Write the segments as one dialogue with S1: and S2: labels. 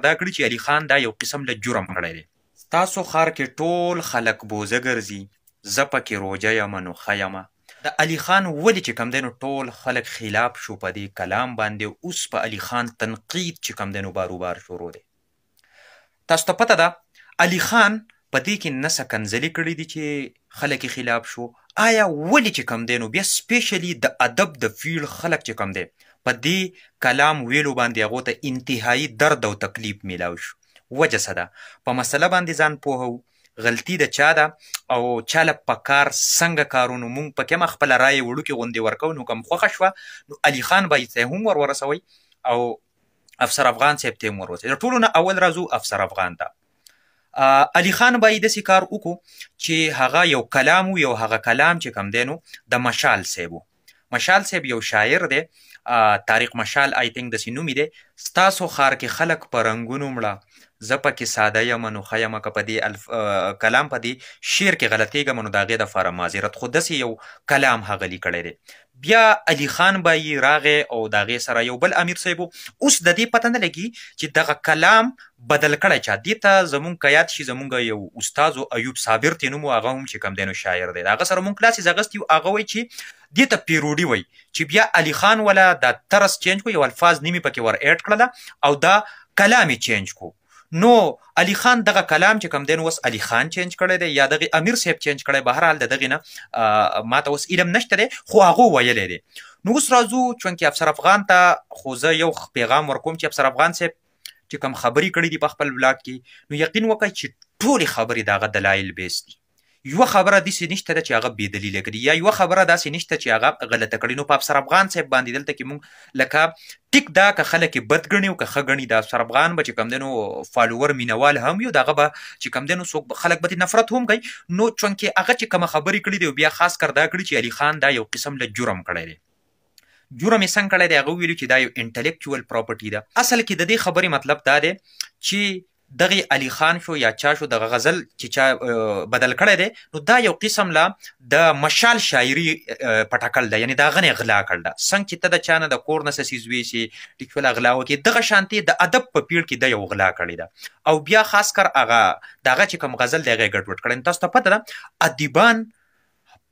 S1: دا کړي چې علي خان دا یو قسم له جرم کړی دی. ستاسو ښار کې ټول خلک بوزه ګرځي، زه پکې روجه یم نو ښه یمه. د علي خان ولې چې کوم دی نو ټول خلک خلاف شو په دې کلام باندې، اوس په علي خان تنقید چې کوم دی نو باروبار شروع دی. تاسو ته پته ده علي خان په دې کې نه څه کنځلې کړي دي چې خلک یې خلاف شو. آیا ولې چې کوم دی نو بیا سپیشلی د ادب د فیلډ خلک چې کوم دی په دې کلام ویلو باندې هغو ته انتهایی درد او تکلیف میلاو شو؟ وجه څه ده؟ په مسله باندې ځان پوهو، غلطي د چا ده او چاله په کار څنګه کارونو موږ پکې هم خپله رایې وړوکې غوندې ورکوو. نو کوم خوښه شوه نو علي خان باید ته هم ورسوئ او افسر افغان صاحب ته هم ورسوئ. د ټولو نه اول راځو افسر افغان ته. علي خان باید داسې کار وکړو چې هغه یو کلام و، یو هغه کلام چې کوم دی نو د مشال صاحب و. مشال صاحب یو شاعر دی، طارق مشال آی تینک داسې نومې دی. ستاسو ښار کې خلک په رنګونو مړه، زه پکې ساده یم نو ښه یمه. که په دې کلام په دې شعر کې غلطېږم نو د هغې دپاره معذرت، خو داسې یو کلام هغه لیکلی دی. بیا علي خان به یې راغی او د هغې سره یو بل امیر صاحب و. اوس د دې پته نه لګي چې دغه کلام بدل کړی چا. دې ته زمونږ که یاد شي زمونږ یو استاد و ایوب صابر تی نوم و، هغه هم چې کوم دی نو شاعر دی. د هغه سره مونږ کلاسیز اخیستي وو. هغه وایي چې دې ته پیروډي وایي چې بیا علي خان ولا دا طرز چینج کړو، یو الفاظ نیمې پکې ور ایډ کړله او دا کلام یې چینج کړو. نو علي خان دغه کلام چې کوم دی نو اوس علي خان چینج کړی دی یا دغه امیر صاحب چینج کړی، بهرحال د دغې نه ماته اوس علم نشته دی، خو هغو ویلی دی. نو اوس راځو چونکې افسر افغان ته خو زه یو پیغام ورکوم چې افسر افغان صاحب چې کوم خبرې کړي دي په خپل بلاګ کې نو یقین وکړئ چې ټولې خبرې د هغه دلایل بیس دي. یوه خبره داسې نشته ده چې هغه بې دلیله کړي یا یوه خبره داسې نشته چې هغه غلطه کړي. نو په افسر افغان صاحب باندې دلته کې مونږ لکه ټیک دا که خلک یې بد ګڼي او که ښه ګڼي، د افسر افغان به چې کوم دی نو فالوور مینوال هم یو، د هغه به چې کوم دی نو څوک خلک به نفرت هم کوي. نو چونکې هغه چې کومه خبرې کړي دي بیا خاص کر دا کړي چې علي خان دا یو قسم له جرم کړی دی. جرم یې څنګه کړی دی؟ هغه ویلي چې دا یو انټلیکچوال پراپرټي ده. اصل کې د دې خبرې مطلب دا دی چې دغه علي خان شو یا چا شو دغه غزل چې چا بدل کړی دی نو دا یو قسم لا د مشال شاعري پټکل ده، یعنی دا هغه نه غلا کړل ده. څنګه چې ته د چا نه د کور نه څه څیز ویسې ټیکول غلا وکړي، دغه شانتې د ادب په پیړ کې د یو غلا کړې ده او بیا خاص کر هغه دغه چې کوم غزل دی هغه یې ګډوډ کړی. تاسو ته پته ده ادیبان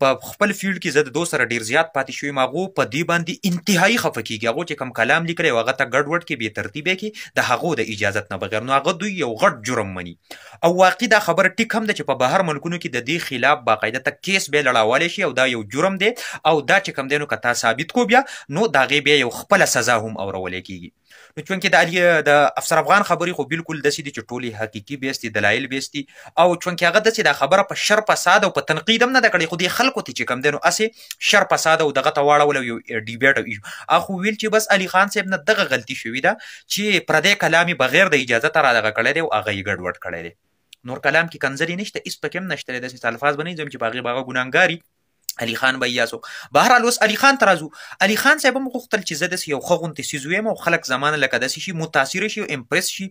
S1: په خپل فیلډ کې زه د دوست سره ډیر زیات پاتې شوی، هغو په دې باندې انتهایی خفه کېږي. هغو چې کوم کلام لیکلی او هغه ته ګډوډ کې بې ترتیبه کې د هغو د اجازت نه بغیر، نو هغه دوی یو غټ جرم مني. او واقعي دا خبره ټیک هم ده چې په بهر ملکونو کې د دې خلاف باقاعده ته کیس بیا لړولی شي او دا یو جرم دی او دا چې کوم دی نو که تا ثابت کو بیا نو د هغې بیا یو خپله سزا هم اورولی کېږي. نو چونکې د افسر افغان خبرې خو بالکل داسې دي چې ټولې حقیقي بیس دي، دلایل بیس دي او چونکې هغه داسې دا خبره په شر فساد او په تنقید هم نه ده کړې، خو دې خلکو ته چې کوم دی نو هسې شر فساد او دغه ته واړول او یو ډیبیټ او هغه خو ویل چې بس علي خان صاحب نه دغه غلطي شوې ده چې پردی کلام یې بغیر د اجازته را دغه کړی دی او هغه یې ګډوډ کړی دی. نور کلام کې کنځلې نشته، هېڅ پکې هم نشته، داسې الفاظ به نه ځم چې په هغې به هغه ګناهګار علي خان به یاسو. بهرحال اوس علي خان ته راځو. علي خان صاحب هم غوښتل چې زه داسې یو ښه غوندې څیز ویم او خلک زمانه لکه داسې شي متاثره شي او امپرس شي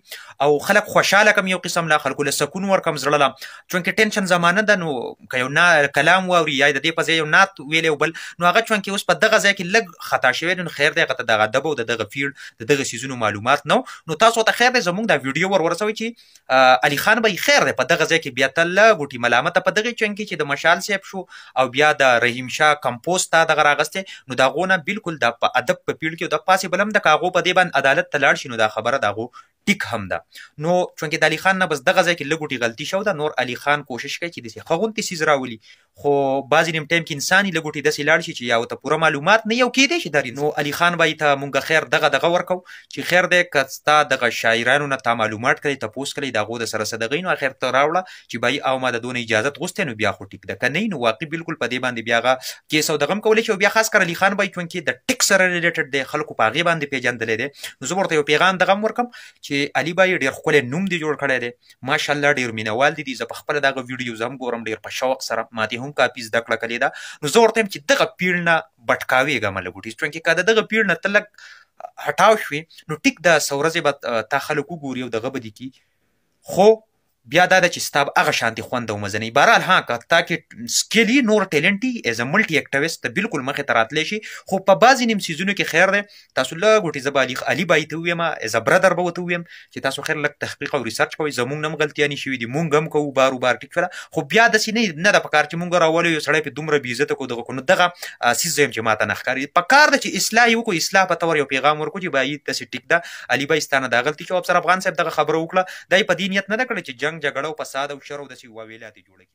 S1: او خلک خوشحاله کم، یو قسم لا خلکو له سکون ورکم زړه له، چونکې ټینشن زمانه ده. نو که یو کلام واوري یا د دې په ځای یو نعت ویلی او بل نو هغه چونکې اوس په دغه ځای کې لږ خطا شوی دی نو خیر دی هغه ته دغه ادب او د دغه فیلډ د دغه څیزونو معلومات نه نو تاسو ته خیر دی زموږ دا ویډیو ورسوئ چې علي خان به یې خیر دی په دغه ځای کې بیا ته لږ ملامته په دغې چونکې چې د مشال صاحب شو او بیا د رحیم شاه کمپوز تا دغه راغستې نو د هغو نه بالکل د په ادب په پیړ کې د پاسبل هم ده که هغو په دې باندې عدالت ته لاړ شي نو دا خبره د هغو ټیک هم ده. نو چونکې د علي خان نه بس دغه ځای کې لږ غوټې غلطي شوه ده. نور علي خان کوشش کوي چې داسې ښه غوندې څیز راولي، خو بعضې نیم ټایم کې انسان یې لږ غوټې داسې لاړ شي چې یا ورته پوره معلومات نه یو کیدی شي درې. نو علي خان به ته مونږ خیر دغه ورکو چې خیر دی که ستا دغه شاعرانو نه تا معلومات کړی تپوس کړی د هغو د سره صدغې نو اخر ته راوړه چې بای او ما د دونه اجازت غوښتی نو بیا خو ټیک ده، که نه نو واقعي بالکل په دې باندې بیا هغه کیس او دغه هم کولی شي. او بیا خاص کر علي خان به چونکې د ټیک سره ریلیټډ دی خلکو په هغې باندې پیژندلی دی نو زه ورته یو پیغام دغه هم ورکړم چې علي به ډېر ښکلی نوم دی جوړ کړی دی، ماشاءالله ډېر مینوال دي. زه په خپله دغه ویډیوز هم ګورم ډېر په شوق سره، ما دې هم کافي زده کړه کړې ده. نو زه ورته یم چې دغه پیړ نه بټکاوېږه لږ وټې، چونکې که د دغه پیړ نه ته لږ هټاو شوې نو ټیک ده څه ورځې به تا خلک وګوري او دغه به دې کي، خو بیا دا ده چې ستا به هغه شانتې خوند او مزه نه وي. بهرحال ها که تا کې سکیل وي نور ټیلنټ وي ایز ا ملټي اکټیویسټ ته بالکل مخې ته راتلی شي. خو په بعضې نیم سیزونو کې خیر دی تاسو لږ وټې زه به علي بای ته ووایم ایز ا برادر به ورته ووایم چې تاسو خیر لږ تحقیق او ریسرچ کوئ. زمونږ نه هم غلطیانې شوي دي مونږ هم کوو بار بار ټیک شوله. خو بیا داسې نه ده په کار چې مونږ راولو یو سړی پې دومره بېعزته کړو دغه کړو. نو دغه څیز زه یم چې ماته نه ښکاري. په کار ده چې اصلاح یې وکړو اصلاح په طور یو پیغام ورکړو چې بایي داسې ټیک ده علي بای ستا نه دا غلطي چې افسر افغان صاحب دغه خبره وکړه. دا یې په دې نیت نه ده کړې چې جنګ جګړه او فساد او شر او داسې واویلات یې جوړه کړي.